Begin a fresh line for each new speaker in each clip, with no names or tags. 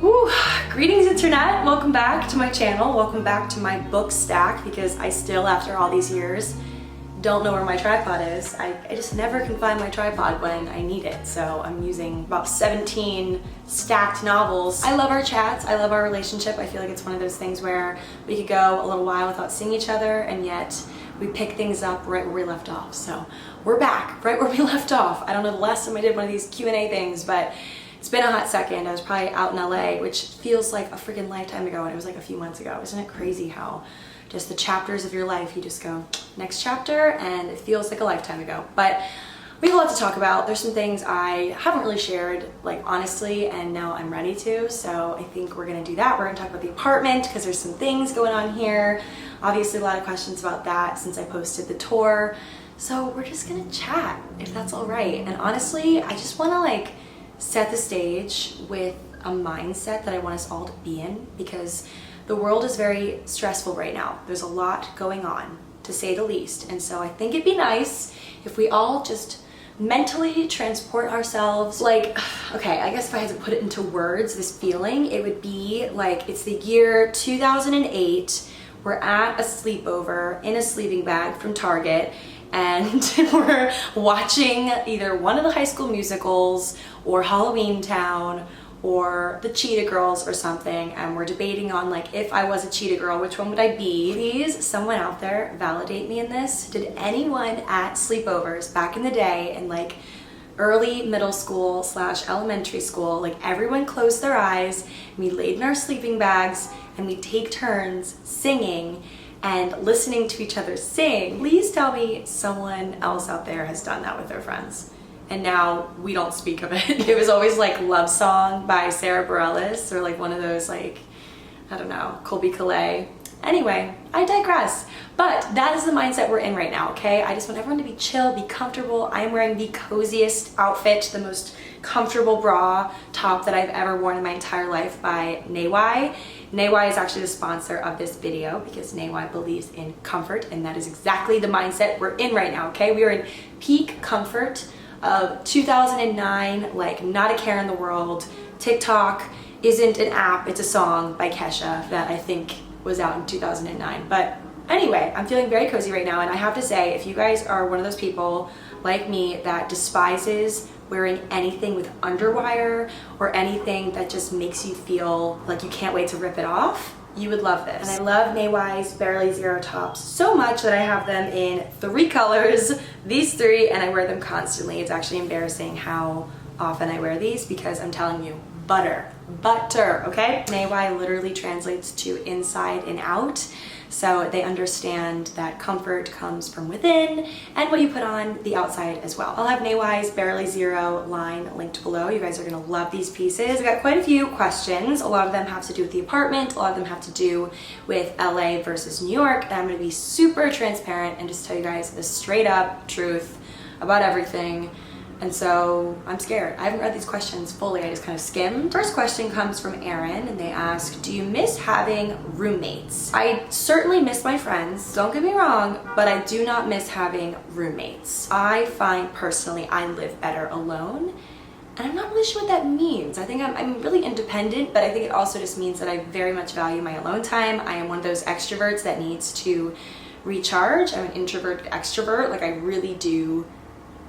Woo. Greetings internet, welcome back to my channel, welcome back to my book stack, because I still, after all these years, don't know where my tripod is. I just never can find my tripod when I need it, so I'm using about 17 stacked novels. I love our chats, I love our relationship. I feel like it's one of those things where we could go a little while without seeing each other, and yet we pick things up right where we left off. So we're back right where we left off. I don't know the last time I did one of these Q&A things, but it's been a hot second. I was probably out in LA, which feels like a freaking lifetime ago, and it was like a few months ago. Isn't it crazy how just the chapters of your life, you just go, next chapter, and it feels like a lifetime ago. But we have a lot to talk about. There's some things I haven't really shared, like honestly, and now I'm ready to, so I think we're gonna do that. We're gonna talk about the apartment, because there's some things going on here. Obviously a lot of questions about that since I posted the tour. So we're just gonna chat, if that's all right. And honestly, I just wanna like set the stage with a mindset that I want us all to be in, because the world is very stressful right now. There's a lot going on, to say the least. And so I think it'd be nice if we all just mentally transport ourselves. Like, okay, I guess if I had to put it into words, this feeling, it would be like it's the year 2008. We're at a sleepover in a sleeping bag from Target, and we're watching either one of the High School Musicals or Halloween Town or the Cheetah Girls or something, and we're debating on like, if I was a Cheetah Girl, which one would I be? Please, someone out there, validate me in this. Did anyone at sleepovers back in the day, in like early middle school / elementary school, like everyone closed their eyes, and we laid in our sleeping bags, and we take turns singing and listening to each other sing? Please tell me someone else out there has done that with their friends. And now we don't speak of it. It was always like Love Song by Sarah Bareilles, or like one of those like, I don't know, Colby Calais. Anyway, I digress. But that is the mindset we're in right now, okay? I just want everyone to be chill, be comfortable. I'm wearing the coziest outfit, the most comfortable bra top that I've ever worn in my entire life by NEIWAI. NEIWAI is actually the sponsor of this video, because NEIWAI believes in comfort, and that is exactly the mindset we're in right now, okay? We are in peak comfort of 2009, like not a care in the world. TikTok isn't an app, it's a song by Kesha that I think was out in 2009. But anyway, I'm feeling very cozy right now, and I have to say, if you guys are one of those people like me that despises wearing anything with underwire or anything that just makes you feel like you can't wait to rip it off, you would love this. And I love NEIWAI's Barely Zero tops so much that I have them in 3 colors, these 3, and I wear them constantly. It's actually embarrassing how often I wear these, because I'm telling you, butter, okay? NEIWAI literally translates to inside and out. So they understand that comfort comes from within and what you put on the outside as well. I'll have NEIWAI's Barely Zero line linked below. You guys are gonna love these pieces. I got quite a few questions. A lot of them have to do with the apartment. A lot of them have to do with LA versus New York. And I'm gonna be super transparent and just tell you guys the straight up truth about everything. And so I'm scared. I haven't read these questions fully, I just kind of skimmed. First question comes from Aaron, and they ask, do you miss having roommates? I certainly miss my friends, don't get me wrong, but I do not miss having roommates. I find personally I live better alone, and I'm not really sure what that means. I think I'm really independent, but I think it also just means that I very much value my alone time. I am one of those extroverts that needs to recharge. I'm an introvert extrovert, like I really do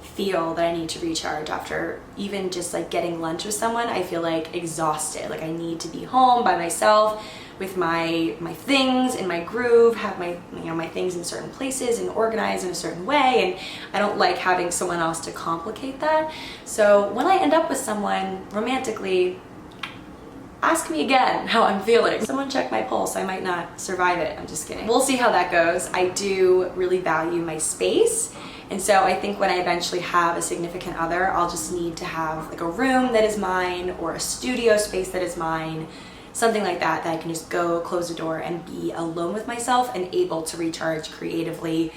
feel that I need to recharge after even just like getting lunch with someone. I feel like exhausted, like I need to be home by myself with my things in my groove, have my my things in certain places and organized in a certain way, and I don't like having someone else to complicate that. So when I end up with someone romantically, ask me again how I'm feeling. Someone check my pulse, I might not survive it. I'm just kidding. We'll see how that goes. I do really value my space. And so I think when I eventually have a significant other, I'll just need to have like a room that is mine, or a studio space that is mine, something like that, that I can just go close the door and be alone with myself and able to recharge creatively,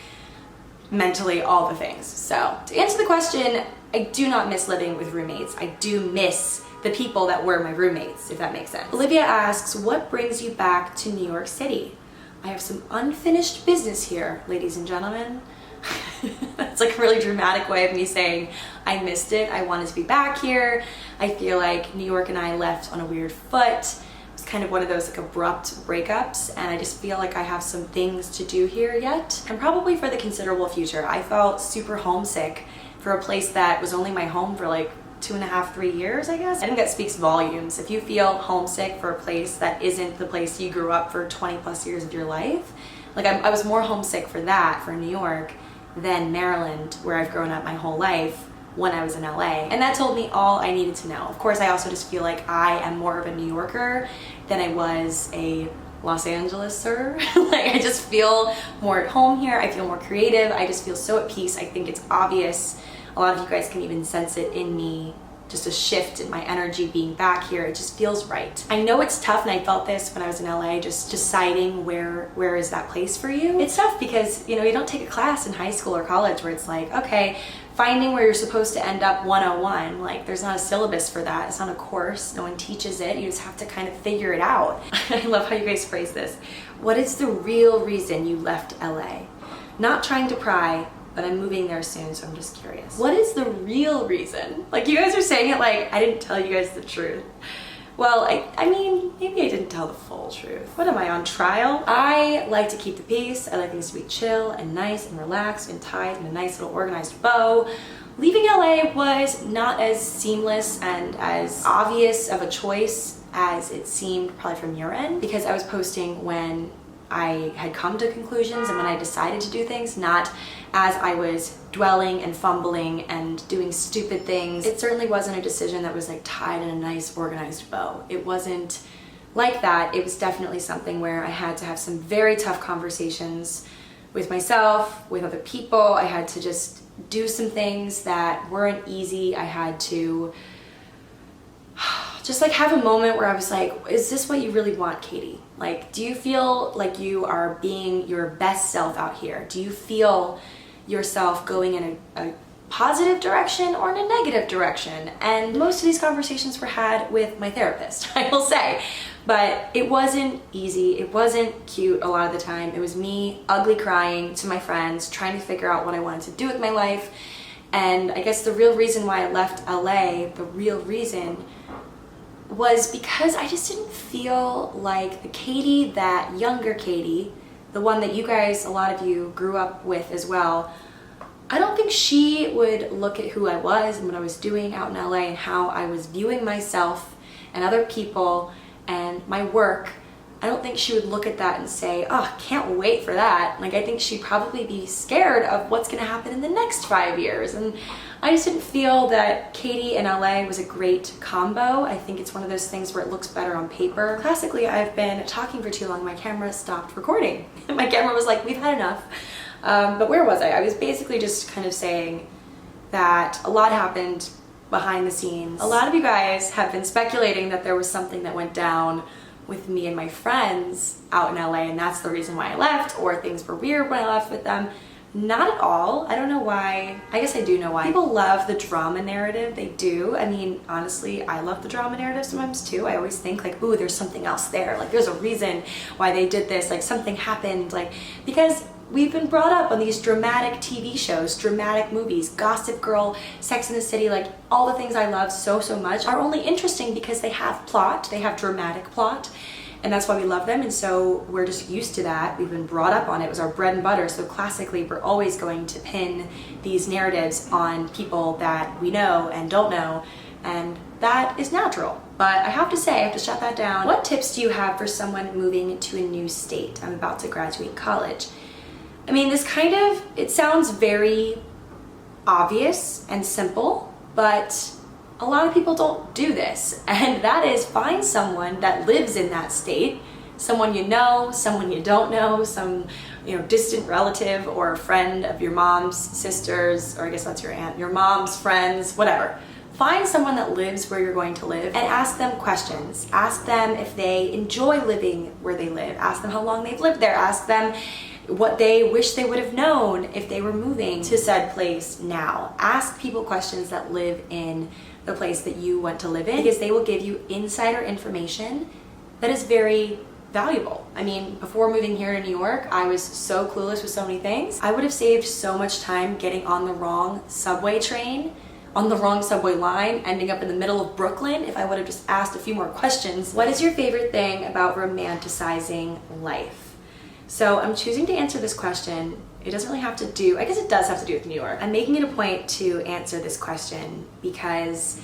mentally, all the things. So to answer the question, I do not miss living with roommates. I do miss the people that were my roommates, if that makes sense. Olivia asks, what brings you back to New York City? I have some unfinished business here, ladies and gentlemen. That's like a really dramatic way of me saying I missed it. I wanted to be back here. I feel like New York and I left on a weird foot. It was kind of one of those like abrupt breakups, and I just feel like I have some things to do here yet, and probably for the considerable future. I felt super homesick for a place that was only my home for like 2.5, 3 years, I guess. I think that speaks volumes. If you feel homesick for a place that isn't the place you grew up for 20 plus years of your life, like I was more homesick for that, for New York, than Maryland, where I've grown up my whole life, when I was in LA. And that told me all I needed to know. Of course, I also just feel like I am more of a New Yorker than I was a Los Angeleser. Like, I just feel more at home here. I feel more creative. I just feel so at peace. I think it's obvious. A lot of you guys can even sense it in me, just a shift in my energy being back here. It just feels right. I know it's tough, and I felt this when I was in LA, just deciding where is that place for you. It's tough because, you know, you don't take a class in high school or college where it's like, okay, finding where you're supposed to end up 101. Like, there's not a syllabus for that. It's not a course. No one teaches it. You just have to kind of figure it out. I love how you guys phrase this. What is the real reason you left LA? Not trying to pry, but I'm moving there soon, so I'm just curious. What is the real reason? Like, you guys are saying it like I didn't tell you guys the truth. Well, I mean, maybe I didn't tell the full truth. What am I, on trial? I like to keep the peace. I like things to be chill and nice and relaxed and tied in a nice little organized bow. Leaving LA was not as seamless and as obvious of a choice as it seemed probably from your end, because I was posting when I had come to conclusions and when I decided to do things, not as I was dwelling and fumbling and doing stupid things. It certainly wasn't a decision that was like tied in a nice organized bow. It wasn't like that. It was definitely something where I had to have some very tough conversations with myself, with other people. I had to just do some things that weren't easy. I had to just like have a moment where I was like, is this what you really want, Katy? Like, do you feel like you are being your best self out here? Do you feel yourself going in a positive direction or in a negative direction? And most of these conversations were had with my therapist, I will say. But it wasn't easy. It wasn't cute a lot of the time. It was me ugly crying to my friends, trying to figure out what I wanted to do with my life. And I guess the real reason why I left LA, the real reason, was because I just didn't feel like the Katy, that younger Katy, the one that you guys, a lot of you grew up with as well, I don't think she would look at who I was and what I was doing out in LA and how I was viewing myself and other people and my work. I don't think she would look at that and say, oh, can't wait for that. Like, I think she'd probably be scared of what's gonna happen in the next 5 years. And I just didn't feel that Katy in LA was a great combo. I think it's one of those things where it looks better on paper. Classically, I've been talking for too long. My camera stopped recording. My camera was like, we've had enough. But where was I? I was basically just kind of saying that a lot happened behind the scenes. A lot of you guys have been speculating that there was something that went down with me and my friends out in LA, and that's the reason why I left, or things were weird when I left with them. Not at all. I don't know why. I guess I do know why. People love the drama narrative. They do. I mean, honestly, I love the drama narrative sometimes too. I always think like, ooh, there's something else there. Like, there's a reason why they did this. Like, something happened. Like, because we've been brought up on these dramatic TV shows, dramatic movies, Gossip Girl, Sex and the City, like all the things I love so, so much are only interesting because they have plot, they have dramatic plot, and that's why we love them. And so we're just used to that. We've been brought up on it. It was our bread and butter. So classically, we're always going to pin these narratives on people that we know and don't know, and that is natural. But I have to say, I have to shut that down. What tips do you have for someone moving to a new state? I'm about to graduate college. I mean, this kind of, it sounds very obvious and simple, but a lot of people don't do this. And that is, find someone that lives in that state, someone you know, someone you don't know, some, you know, distant relative or a friend of your mom's sisters, or I guess that's your aunt, your mom's friends, whatever. Find someone that lives where you're going to live and ask them questions. Ask them if they enjoy living where they live. Ask them how long they've lived there. Ask them what they wish they would have known if they were moving to said place now. Ask people questions that live in the place that you want to live in, because they will give you insider information that is very valuable. I mean, before moving here to New York, I was so clueless with so many things. I would have saved so much time getting on the wrong subway train, on the wrong subway line, ending up in the middle of Brooklyn if I would have just asked a few more questions. What is your favorite thing about romanticizing life? So I'm choosing to answer this question. It doesn't really have to do, I guess it does have to do with New York. I'm making it a point to answer this question because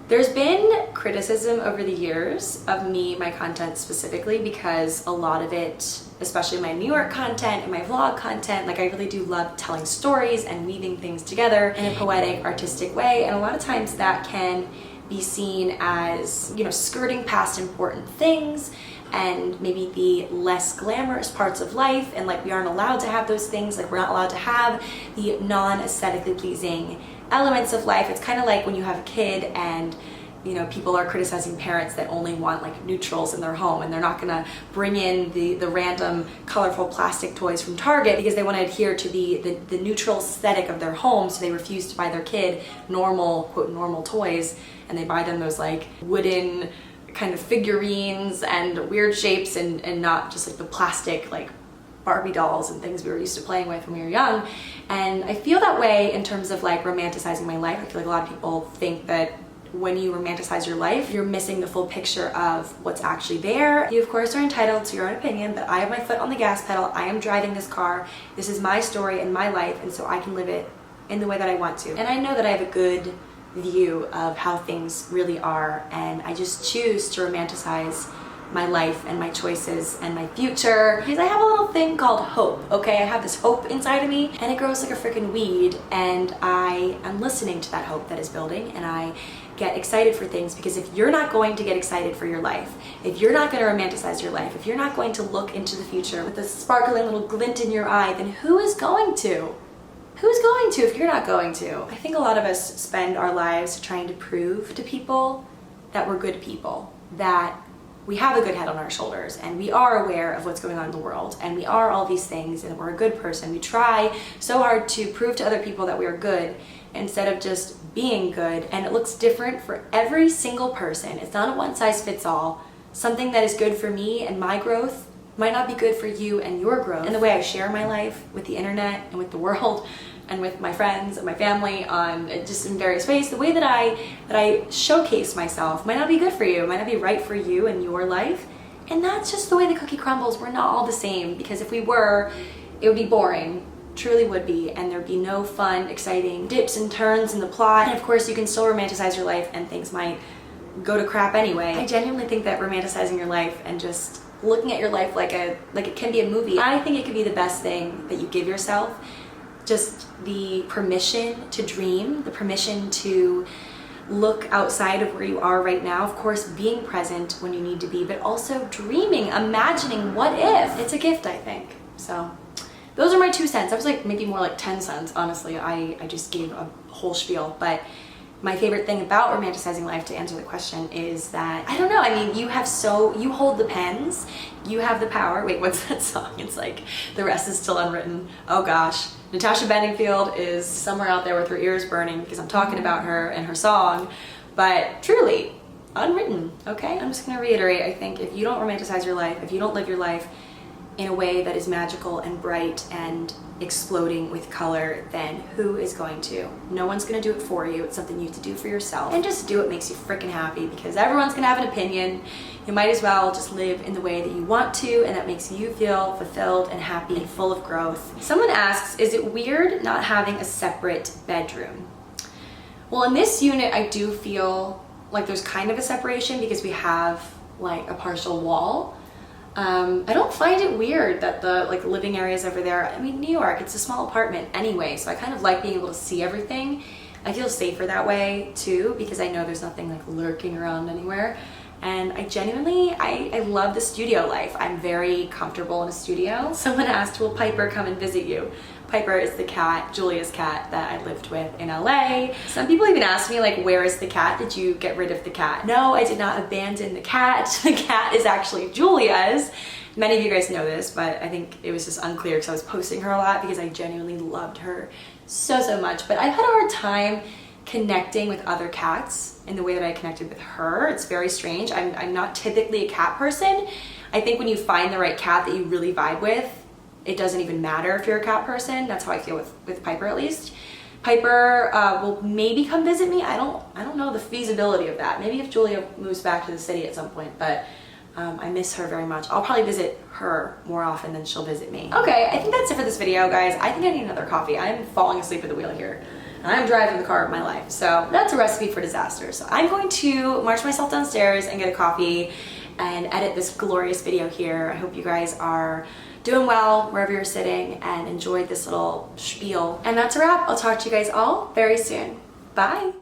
there's been criticism over the years of me, my content specifically, because a lot of it, especially my New York content and my vlog content, like I really do love telling stories and weaving things together in a poetic, artistic way. And a lot of times that can be seen as, you know, skirting past important things and maybe the less glamorous parts of life, and like we aren't allowed to have those things, like we're not allowed to have the non-aesthetically pleasing elements of life. It's kind of like when you have a kid and, you know, people are criticizing parents that only want like neutrals in their home and they're not gonna bring in the random colorful plastic toys from Target because they want to adhere to the neutral aesthetic of their home, so they refuse to buy their kid normal, quote, normal toys, and they buy them those like wooden kind of figurines and weird shapes and not just like the plastic like Barbie dolls and things we were used to playing with when we were young. And I feel that way in terms of like romanticizing my life. I feel like a lot of people think that when you romanticize your life, you're missing the full picture of what's actually there. You of course are entitled to your own opinion, but I have my foot on the gas pedal. I am driving this car. This is my story and my life, and so I can live it in the way that I want to. And I know that I have a good view of how things really are, and I just choose to romanticize my life and my choices and my future because I have a little thing called hope, okay? I have this hope inside of me and it grows like a freaking weed, and I am listening to that hope that is building, and I get excited for things because if you're not going to get excited for your life, if you're not going to romanticize your life, if you're not going to look into the future with a sparkling little glint in your eye, then who is going to? Who's going to if you're not going to? I think a lot of us spend our lives trying to prove to people that we're good people, that we have a good head on our shoulders and we are aware of what's going on in the world and we are all these things and we're a good person. We try so hard to prove to other people that we are good instead of just being good, and it looks different for every single person. It's not a one size fits all. Something that is good for me and my growth might not be good for you and your growth. And the way I share my life with the internet and with the world and with my friends and my family on just in various ways, the way that I showcase myself might not be good for you, might not be right for you and your life. And that's just the way the cookie crumbles. We're not all the same, because if we were, it would be boring. Truly would be, and there'd be no fun, exciting dips and turns in the plot. And of course you can still romanticize your life and things might go to crap anyway. I genuinely think that romanticizing your life and just looking at your life like it can be a movie, I think it could be the best thing that you give yourself. Just the permission to dream, the permission to look outside of where you are right now. Of course, being present when you need to be, but also dreaming, imagining what if. It's a gift, I think. So those are my 2 cents. I was like maybe more like 10 cents, honestly. I just gave a whole spiel, but my favorite thing about romanticizing life, to answer the question, is that, I don't know, I mean, you hold the pens, you have the power. Wait, what's that song? It's like, the rest is still unwritten. Oh gosh. Natasha Bedingfield is somewhere out there with her ears burning because I'm talking about her and her song, but truly, unwritten, okay? I'm just gonna reiterate, I think if you don't romanticize your life, if you don't live your life in a way that is magical and bright and exploding with color, then who is going to? No one's gonna do it for you. It's something you have to do for yourself. And just do what makes you freaking happy, because everyone's gonna have an opinion. You might as well just live in the way that you want to and that makes you feel fulfilled and happy and full of growth. Someone asks, is it weird not having a separate bedroom? Well, in this unit, I do feel like there's kind of a separation because we have like a partial wall. I don't find it weird that the living area is over there. I mean, New York, it's a small apartment anyway, so I kind of like being able to see everything. I feel safer that way too, because I know there's nothing like lurking around anywhere. And I genuinely, I love the studio life. I'm very comfortable in a studio. Someone asked, will Piper come and visit you? Piper is the cat, Julia's cat, that I lived with in LA. Some people even ask me, like, where is the cat? Did you get rid of the cat? No, I did not abandon the cat. The cat is actually Julia's. Many of you guys know this, but I think it was just unclear because I was posting her a lot because I genuinely loved her so much. But I've had a hard time connecting with other cats in the way that I connected with her. It's very strange. I'm not typically a cat person. I think when you find the right cat that you really vibe with, it doesn't even matter if you're a cat person. That's how I feel with Piper, at least. Piper will maybe come visit me. I don't know the feasibility of that. Maybe if Julia moves back to the city at some point, but I miss her very much. I'll probably visit her more often than she'll visit me. Okay, I think that's it for this video, guys. I think I need another coffee. I'm falling asleep at the wheel here. And I'm driving the car of my life. So that's a recipe for disaster. So I'm going to march myself downstairs and get a coffee and edit this glorious video here. I hope you guys are doing well wherever you're sitting and enjoyed this little spiel. And that's a wrap. I'll talk to you guys all very soon. Bye.